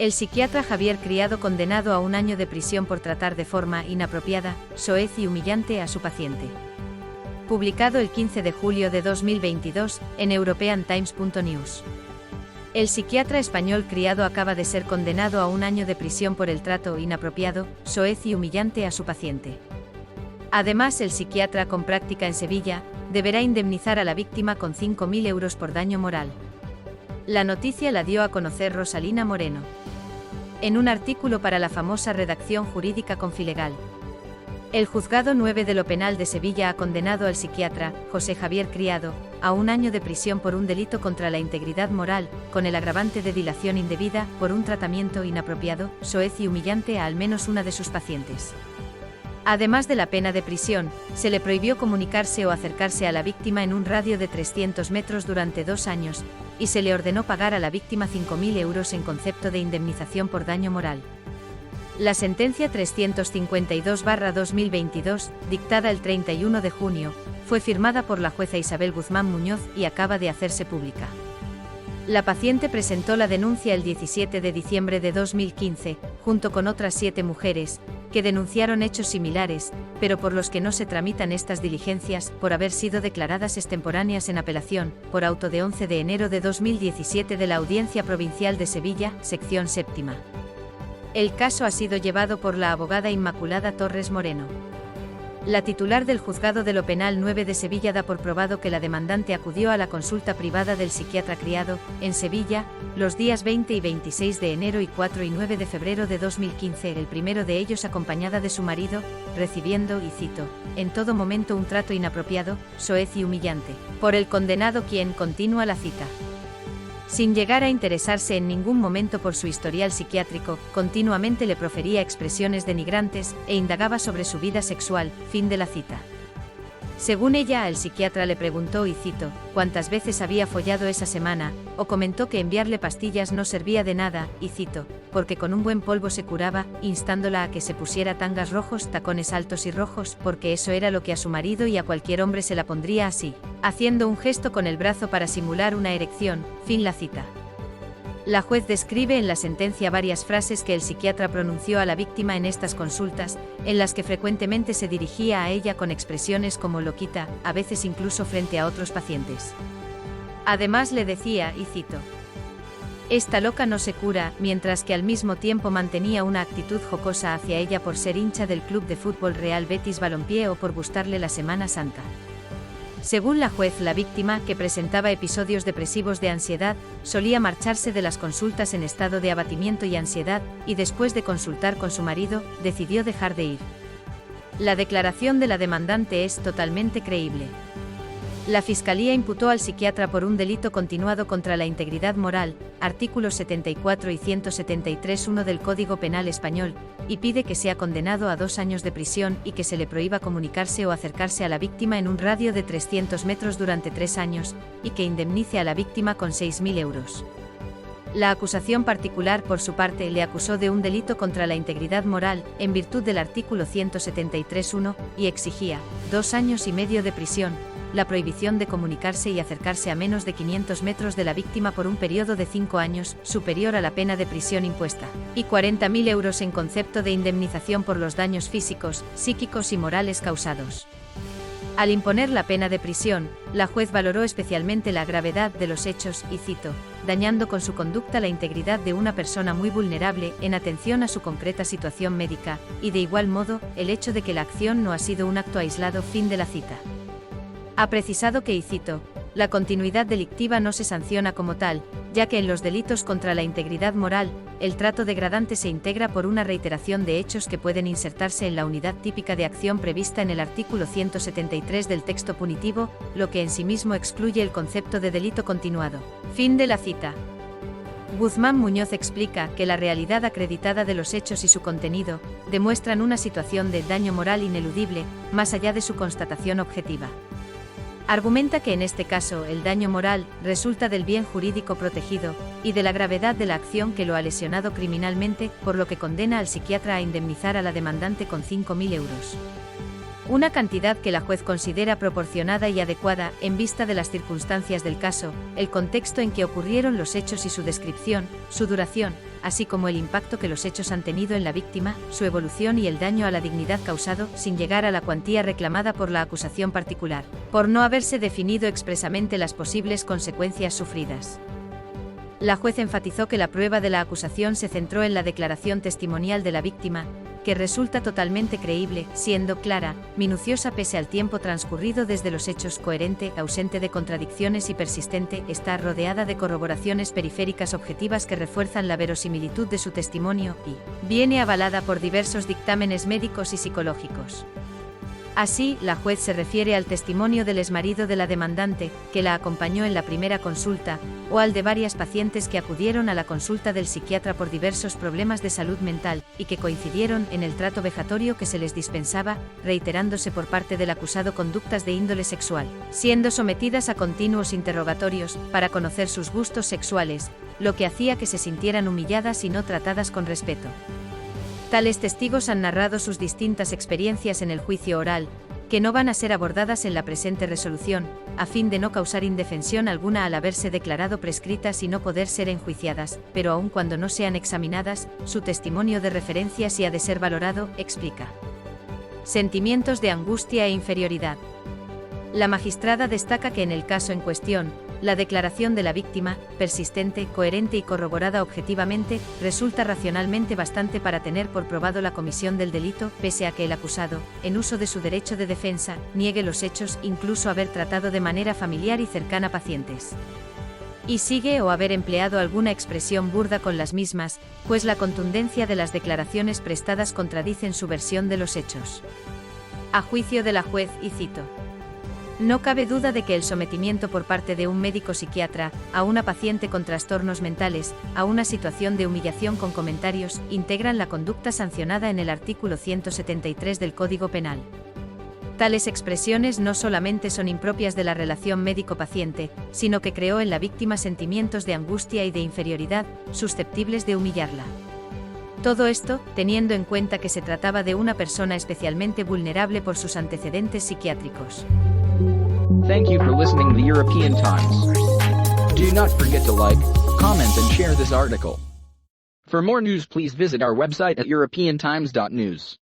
El psiquiatra Javier Criado condenado a 1 año de prisión por tratar de forma inapropiada, soez y humillante a su paciente. Publicado el 15 de julio de 2022, en europeantimes.news. El psiquiatra español Criado acaba de ser condenado a 1 año de prisión por el trato inapropiado, soez y humillante a su paciente. Además, el psiquiatra con práctica en Sevilla, deberá indemnizar a la víctima con 5.000 euros por daño moral. La noticia la dio a conocer Rosalina Moreno en un artículo para la famosa redacción jurídica Confilegal. El Juzgado 9 de lo Penal de Sevilla ha condenado al psiquiatra, José Javier Criado, a 1 año de prisión por un delito contra la integridad moral, con el agravante de dilación indebida, por un tratamiento inapropiado, soez y humillante a al menos una de sus pacientes. Además de la pena de prisión, se le prohibió comunicarse o acercarse a la víctima en un radio de 300 metros durante 2 años, y se le ordenó pagar a la víctima 5.000 euros en concepto de indemnización por daño moral. La sentencia 352/2022, dictada el 31 de junio, fue firmada por la jueza Isabel Guzmán Muñoz y acaba de hacerse pública. La paciente presentó la denuncia el 17 de diciembre de 2015, junto con otras 7 mujeres, que denunciaron hechos similares, pero por los que no se tramitan estas diligencias, por haber sido declaradas extemporáneas en apelación, por auto de 11 de enero de 2017 de la Audiencia Provincial de Sevilla, sección séptima. El caso ha sido llevado por la abogada Inmaculada Torres Moreno. La titular del Juzgado de lo Penal 9 de Sevilla da por probado que la demandante acudió a la consulta privada del psiquiatra Criado, en Sevilla, los días 20 y 26 de enero y 4 y 9 de febrero de 2015, el primero de ellos acompañada de su marido, recibiendo, y cito, en todo momento un trato inapropiado, soez y humillante, por el condenado, quien continúa la cita. Sin llegar a interesarse en ningún momento por su historial psiquiátrico, continuamente le profería expresiones denigrantes e indagaba sobre su vida sexual, fin de la cita. Según ella, el psiquiatra le preguntó, y cito, cuántas veces había follado esa semana, o comentó que enviarle pastillas no servía de nada, y cito, porque con un buen polvo se curaba, instándola a que se pusiera tangas rojos, tacones altos y rojos, porque eso era lo que a su marido y a cualquier hombre se la pondría así, haciendo un gesto con el brazo para simular una erección, fin la cita. La juez describe en la sentencia varias frases que el psiquiatra pronunció a la víctima en estas consultas, en las que frecuentemente se dirigía a ella con expresiones como loquita, a veces incluso frente a otros pacientes. Además le decía, y cito, esta loca no se cura, mientras que al mismo tiempo mantenía una actitud jocosa hacia ella por ser hincha del club de fútbol Real Betis Balompié o por gustarle la Semana Santa. Según la juez, la víctima, que presentaba episodios depresivos de ansiedad, solía marcharse de las consultas en estado de abatimiento y ansiedad, y después de consultar con su marido, decidió dejar de ir. La declaración de la demandante es totalmente creíble. La Fiscalía imputó al psiquiatra por un delito continuado contra la integridad moral, artículos 74 y 173.1 del Código Penal Español, y pide que sea condenado a 2 años de prisión y que se le prohíba comunicarse o acercarse a la víctima en un radio de 300 metros durante 3 años, y que indemnice a la víctima con 6.000 euros. La acusación particular, por su parte, le acusó de un delito contra la integridad moral, en virtud del artículo 173.1, y exigía 2 años y medio de prisión, la prohibición de comunicarse y acercarse a menos de 500 metros de la víctima por un periodo de 5 años, superior a la pena de prisión impuesta, y 40.000 euros en concepto de indemnización por los daños físicos, psíquicos y morales causados. Al imponer la pena de prisión, la juez valoró especialmente la gravedad de los hechos, y cito, dañando con su conducta la integridad de una persona muy vulnerable, en atención a su concreta situación médica, y de igual modo, el hecho de que la acción no ha sido un acto aislado, fin de la cita. Ha precisado que, y cito, la continuidad delictiva no se sanciona como tal, ya que en los delitos contra la integridad moral, el trato degradante se integra por una reiteración de hechos que pueden insertarse en la unidad típica de acción prevista en el artículo 173 del texto punitivo, lo que en sí mismo excluye el concepto de delito continuado. Fin de la cita. Guzmán Muñoz explica que la realidad acreditada de los hechos y su contenido demuestran una situación de daño moral ineludible, más allá de su constatación objetiva. Argumenta que en este caso el daño moral resulta del bien jurídico protegido y de la gravedad de la acción que lo ha lesionado criminalmente, por lo que condena al psiquiatra a indemnizar a la demandante con 5.000 euros. una cantidad que la juez considera proporcionada y adecuada en vista de las circunstancias del caso, el contexto en que ocurrieron los hechos y su descripción, su duración, así como el impacto que los hechos han tenido en la víctima, su evolución y el daño a la dignidad causado, sin llegar a la cuantía reclamada por la acusación particular, por no haberse definido expresamente las posibles consecuencias sufridas. La juez enfatizó que la prueba de la acusación se centró en la declaración testimonial de la víctima, que resulta totalmente creíble, siendo clara, minuciosa pese al tiempo transcurrido desde los hechos, coherente, ausente de contradicciones y persistente, está rodeada de corroboraciones periféricas objetivas que refuerzan la verosimilitud de su testimonio y viene avalada por diversos dictámenes médicos y psicológicos. Así, la juez se refiere al testimonio del exmarido de la demandante, que la acompañó en la primera consulta, o al de varias pacientes que acudieron a la consulta del psiquiatra por diversos problemas de salud mental, y que coincidieron en el trato vejatorio que se les dispensaba, reiterándose por parte del acusado conductas de índole sexual, siendo sometidas a continuos interrogatorios, para conocer sus gustos sexuales, lo que hacía que se sintieran humilladas y no tratadas con respeto. Tales testigos han narrado sus distintas experiencias en el juicio oral, que no van a ser abordadas en la presente resolución, a fin de no causar indefensión alguna al haberse declarado prescritas y no poder ser enjuiciadas, pero aun cuando no sean examinadas, su testimonio de referencia sí ha de ser valorado, explica. Sentimientos de angustia e inferioridad. La magistrada destaca que en el caso en cuestión, la declaración de la víctima, persistente, coherente y corroborada objetivamente, resulta racionalmente bastante para tener por probado la comisión del delito, pese a que el acusado, en uso de su derecho de defensa, niegue los hechos, incluso haber tratado de manera familiar y cercana pacientes. Y sigue o haber empleado alguna expresión burda con las mismas, pues la contundencia de las declaraciones prestadas contradicen su versión de los hechos. A juicio de la juez, y cito: no cabe duda de que el sometimiento por parte de un médico psiquiatra a una paciente con trastornos mentales a una situación de humillación con comentarios integran la conducta sancionada en el artículo 173 del Código Penal. Tales expresiones no solamente son impropias de la relación médico-paciente, sino que creó en la víctima sentimientos de angustia y de inferioridad, susceptibles de humillarla. Todo esto, teniendo en cuenta que se trataba de una persona especialmente vulnerable por sus antecedentes psiquiátricos. Thank you for listening to European Times. Do not forget to like, comment and share this article. For more news, please visit our website at europeantimes.news.